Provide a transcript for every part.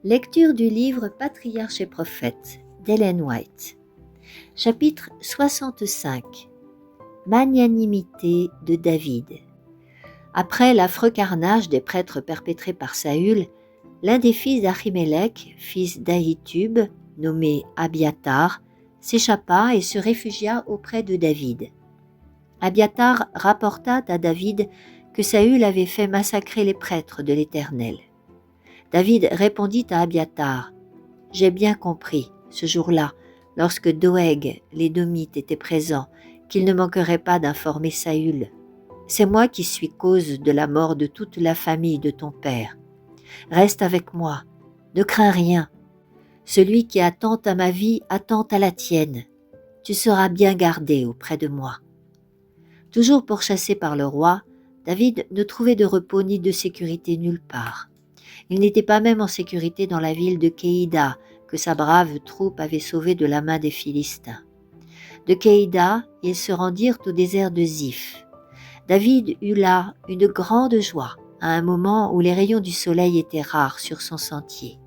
Lecture du livre Patriarches et prophètes d'Ellen White. Chapitre 65. Magnanimité de David. Après l'affreux carnage des prêtres perpétré par Saül, l'un des fils d'Achimélec, fils d'Ahitub, nommé Abiathar, s'échappa et se réfugia auprès de David. Abiathar rapporta à David que Saül avait fait massacrer les prêtres de l'Éternel. David répondit à Abiathar : « J'ai bien compris, ce jour-là, lorsque Doeg, l'Édomite, était présent, qu'il ne manquerait pas d'informer Saül. C'est moi qui suis cause de la mort de toute la famille de ton père. Reste avec moi, ne crains rien. Celui qui attend à ma vie attend à la tienne. Tu seras bien gardé auprès de moi. » Toujours pourchassé par le roi, David ne trouvait de repos ni de sécurité nulle part. Il n'était pas même en sécurité dans la ville de Keïda, que sa brave troupe avait sauvée de la main des Philistins. De Keïda, ils se rendirent au désert de Ziph. David eut là une grande joie, à un moment où les rayons du soleil étaient rares sur son sentier.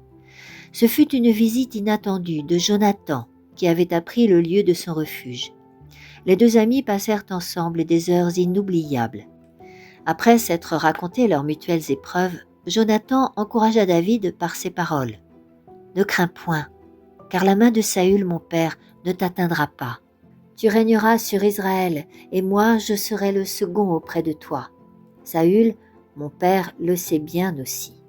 Ce fut une visite inattendue de Jonathan, qui avait appris le lieu de son refuge. Les deux amis passèrent ensemble des heures inoubliables. Après s'être raconté leurs mutuelles épreuves, Jonathan encouragea David par ces paroles. « Ne crains point, car la main de Saül, mon père, ne t'atteindra pas. Tu régneras sur Israël, et moi je serai le second auprès de toi. Saül, mon père, le sait bien aussi. »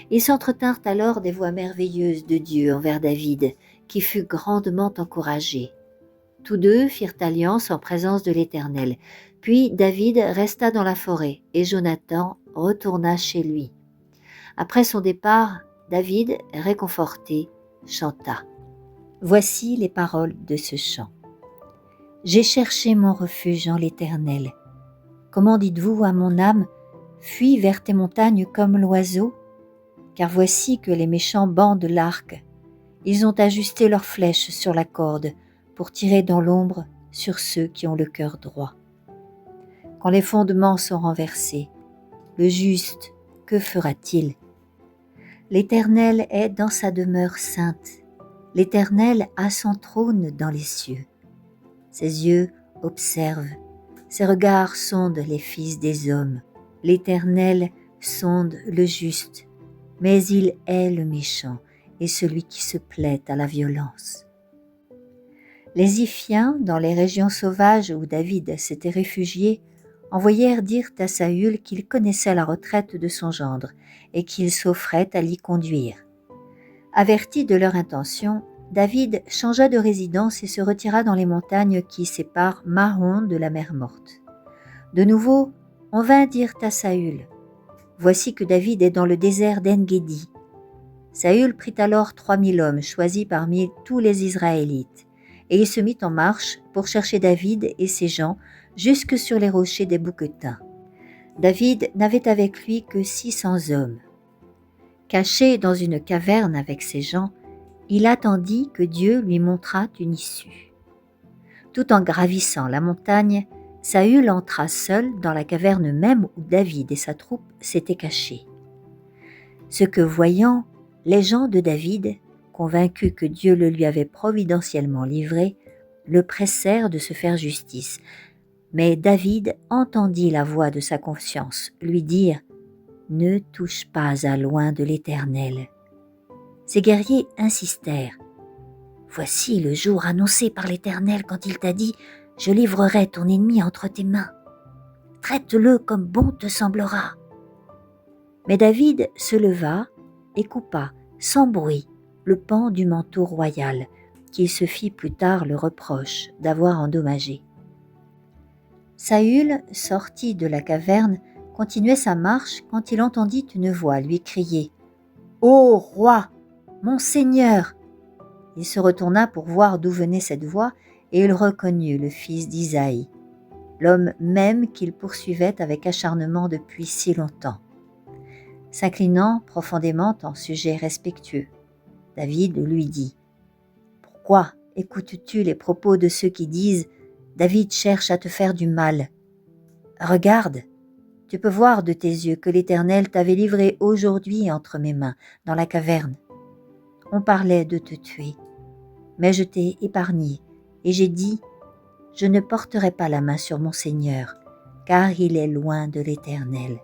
Ils s'entretinrent alors des voix merveilleuses de Dieu envers David, qui fut grandement encouragé. Tous deux firent alliance en présence de l'Éternel. Puis David resta dans la forêt, et Jonathan retourna chez lui. Après son départ, David, réconforté, chanta. Voici les paroles de ce chant. « J'ai cherché mon refuge en l'Éternel. Comment dites-vous à mon âme, fuis vers tes montagnes comme l'oiseau? Car voici que les méchants bandent l'arc. Ils ont ajusté leurs flèches sur la corde pour tirer dans l'ombre sur ceux qui ont le cœur droit. Quand les fondements sont renversés, le juste, que fera-t-il? L'Éternel est dans sa demeure sainte. L'Éternel a son trône dans les cieux. Ses yeux observent, ses regards sondent les fils des hommes. L'Éternel sonde le juste, mais il hait le méchant et celui qui se plaît à la violence. » Les Ziphiens, dans les régions sauvages où David s'était réfugié, envoyèrent dire à Saül qu'il connaissait la retraite de son gendre et qu'il s'offrait à l'y conduire. Averti de leur intention, David changea de résidence et se retira dans les montagnes qui séparent Mahon de la mer Morte. De nouveau, on vint dire à Saül : « Voici que David est dans le désert d'En-Guédi. » Saül prit alors 3000 hommes choisis parmi tous les Israélites, et il se mit en marche pour chercher David et ses gens jusque sur les rochers des Bouquetins. David n'avait avec lui que 600 hommes. Caché dans une caverne avec ses gens, il attendit que Dieu lui montrât une issue. Tout en gravissant la montagne, Saül entra seul dans la caverne même où David et sa troupe s'étaient cachés. Ce que voyant, les gens de David, convaincus que Dieu le lui avait providentiellement livré, le pressèrent de se faire justice. Mais David entendit la voix de sa conscience lui dire « Ne touche pas à loin de l'Éternel. » Ces guerriers insistèrent. « Voici le jour annoncé par l'Éternel quand il t'a dit « Je livrerai ton ennemi entre tes mains. Traite-le comme bon te semblera. » Mais David se leva et coupa, sans bruit, le pan du manteau royal, qu'il se fit plus tard le reproche d'avoir endommagé. Saül, sorti de la caverne, continuait sa marche quand il entendit une voix lui crier « Ô roi, mon Seigneur !» Il se retourna pour voir d'où venait cette voix et il reconnut le fils d'Isaïe, l'homme même qu'il poursuivait avec acharnement depuis si longtemps. S'inclinant profondément en sujet respectueux, David lui dit « Pourquoi écoutes-tu les propos de ceux qui disent « David cherche à te faire du mal ». Regarde, Tu peux voir de tes yeux que l'Éternel t'avait livré aujourd'hui entre mes mains, dans la caverne. On parlait de te tuer, mais je t'ai épargné, et j'ai dit, je ne porterai pas la main sur mon Seigneur, car il est loin de l'Éternel.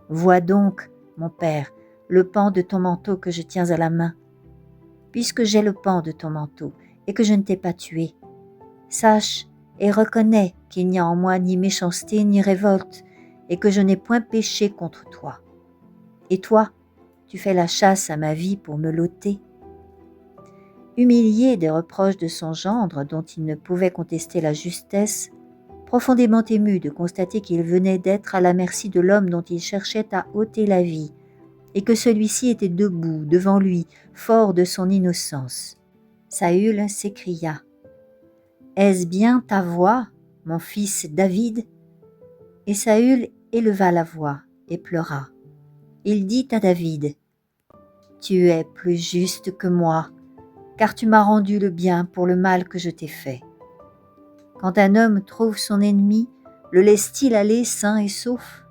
Vois donc, mon Père, le pan de ton manteau que je tiens à la main. Puisque j'ai le pan de ton manteau, et que je ne t'ai pas tué, sache et reconnais qu'il n'y a en moi ni méchanceté ni révolte, et que je n'ai point péché contre toi. Et toi, tu fais la chasse à ma vie pour me l'ôter. Humilié des reproches de son gendre dont il ne pouvait contester la justesse, profondément ému de constater qu'il venait d'être à la merci de l'homme dont il cherchait à ôter la vie, et que celui-ci était debout devant lui, fort de son innocence, Saül s'écria « Est-ce bien ta voix, mon fils David ?» Et Saül éleva la voix et pleura. Il dit à David « Tu es plus juste que moi, car tu m'as rendu le bien pour le mal que je t'ai fait. Quand un homme trouve son ennemi, le laisse-t-il aller sain et sauf?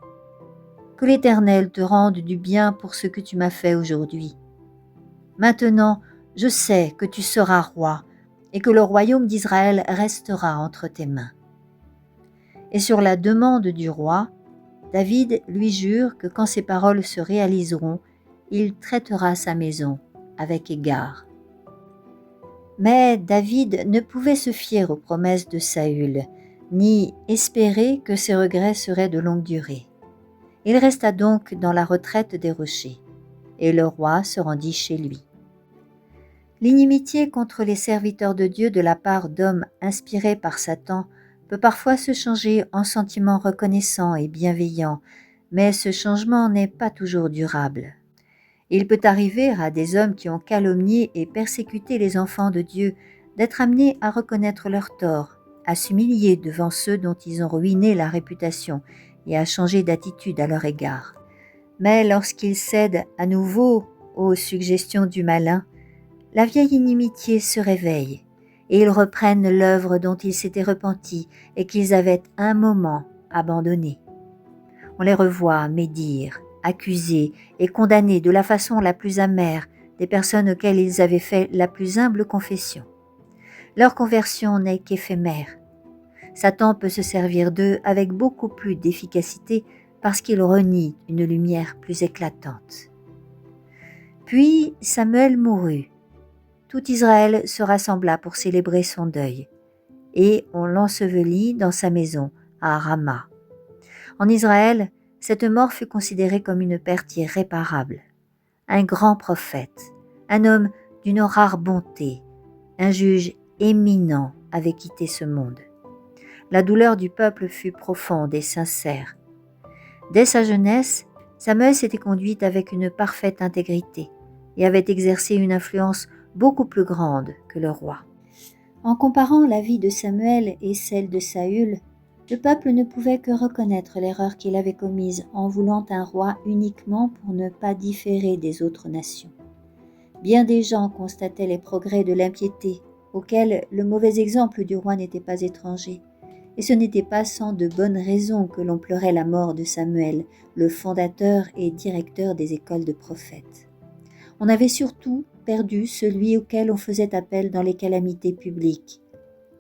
Que l'Éternel te rende du bien pour ce que tu m'as fait aujourd'hui. Maintenant, je sais que tu seras roi et que le royaume d'Israël restera entre tes mains. » Et sur la demande du roi, David lui jure que quand ces paroles se réaliseront, il traitera sa maison avec égard. Mais David ne pouvait se fier aux promesses de Saül, ni espérer que ses regrets seraient de longue durée. Il resta donc dans la retraite des rochers, et le roi se rendit chez lui. L'inimitié contre les serviteurs de Dieu de la part d'hommes inspirés par Satan peut parfois se changer en sentiments reconnaissants et bienveillants, mais ce changement n'est pas toujours durable. Il peut arriver à des hommes qui ont calomnié et persécuté les enfants de Dieu d'être amenés à reconnaître leurs torts, à s'humilier devant ceux dont ils ont ruiné la réputation et à changer d'attitude à leur égard. Mais lorsqu'ils cèdent à nouveau aux suggestions du malin, la vieille inimitié se réveille et ils reprennent l'œuvre dont ils s'étaient repentis et qu'ils avaient un moment abandonnée. On les revoit médire, accuser et condamner de la façon la plus amère des personnes auxquelles ils avaient fait la plus humble confession. Leur conversion n'est qu'éphémère. Satan peut se servir d'eux avec beaucoup plus d'efficacité parce qu'il renie une lumière plus éclatante. Puis Samuel mourut. Tout Israël se rassembla pour célébrer son deuil, et on l'ensevelit dans sa maison à Rama. En Israël, cette mort fut considérée comme une perte irréparable. Un grand prophète, un homme d'une rare bonté, un juge éminent avait quitté ce monde. La douleur du peuple fut profonde et sincère. Dès sa jeunesse, Samuel s'était conduit avec une parfaite intégrité et avait exercé une influence beaucoup plus grande que le roi. En comparant la vie de Samuel et celle de Saül, le peuple ne pouvait que reconnaître l'erreur qu'il avait commise en voulant un roi uniquement pour ne pas différer des autres nations. Bien des gens constataient les progrès de l'impiété, auxquels le mauvais exemple du roi n'était pas étranger, et ce n'était pas sans de bonnes raisons que l'on pleurait la mort de Samuel, le fondateur et directeur des écoles de prophètes. On avait surtout perdu celui auquel on faisait appel dans les calamités publiques,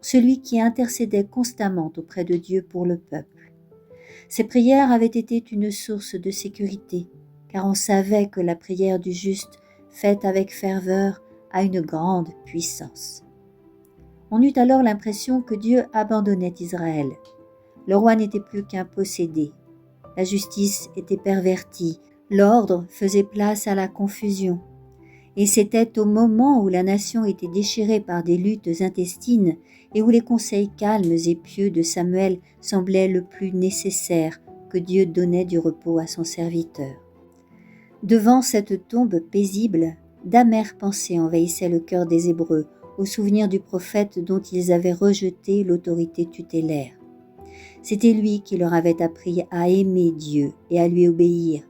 celui qui intercédait constamment auprès de Dieu pour le peuple. Ses prières avaient été une source de sécurité, car on savait que la prière du juste, faite avec ferveur, a une grande puissance. On eut alors l'impression que Dieu abandonnait Israël. Le roi n'était plus qu'un possédé. La justice était pervertie, l'ordre faisait place à la confusion. Et c'était au moment où la nation était déchirée par des luttes intestines et où les conseils calmes et pieux de Samuel semblaient le plus nécessaire que Dieu donnait du repos à son serviteur. Devant cette tombe paisible, d'amères pensées envahissaient le cœur des Hébreux au souvenir du prophète dont ils avaient rejeté l'autorité tutélaire. C'était lui qui leur avait appris à aimer Dieu et à lui obéir,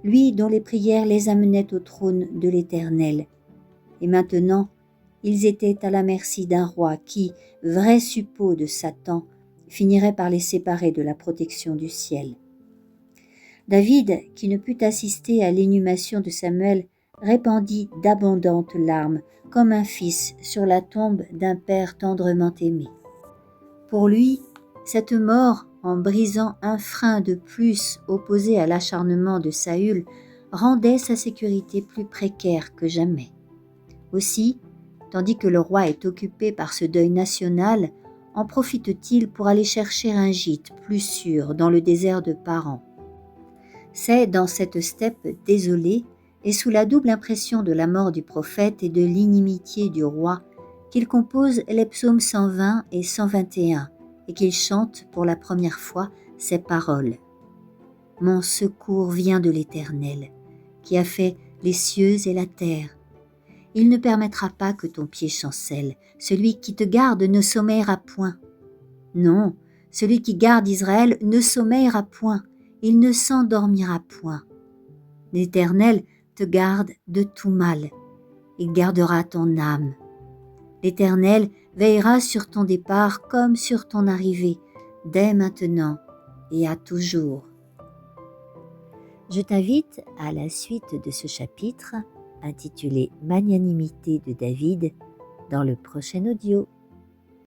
lui dont les prières les amenaient au trône de l'Éternel. Et maintenant, ils étaient à la merci d'un roi qui, vrai suppôt de Satan, finirait par les séparer de la protection du ciel. David, qui ne put assister à l'inhumation de Samuel, répandit d'abondantes larmes, comme un fils sur la tombe d'un père tendrement aimé. Pour lui, cette mort, en brisant un frein de plus opposé à l'acharnement de Saül, rendait sa sécurité plus précaire que jamais. Aussi, tandis que le roi est occupé par ce deuil national, en profite-t-il pour aller chercher un gîte plus sûr dans le désert de Paran. C'est dans cette steppe désolée et sous la double impression de la mort du prophète et de l'inimitié du roi qu'il compose les psaumes 120 et 121 et qu'il chante pour la première fois ces paroles. « Mon secours vient de l'Éternel, qui a fait les cieux et la terre. Il ne permettra pas que ton pied chancelle. Celui qui te garde ne sommeillera point. Non, celui qui garde Israël ne sommeillera point. Il ne s'endormira point. L'Éternel te garde de tout mal. Il gardera ton âme. L'Éternel veillera sur ton départ comme sur ton arrivée, dès maintenant et à toujours. » Je t'invite à la suite de ce chapitre, intitulé Magnanimité de David, dans le prochain audio.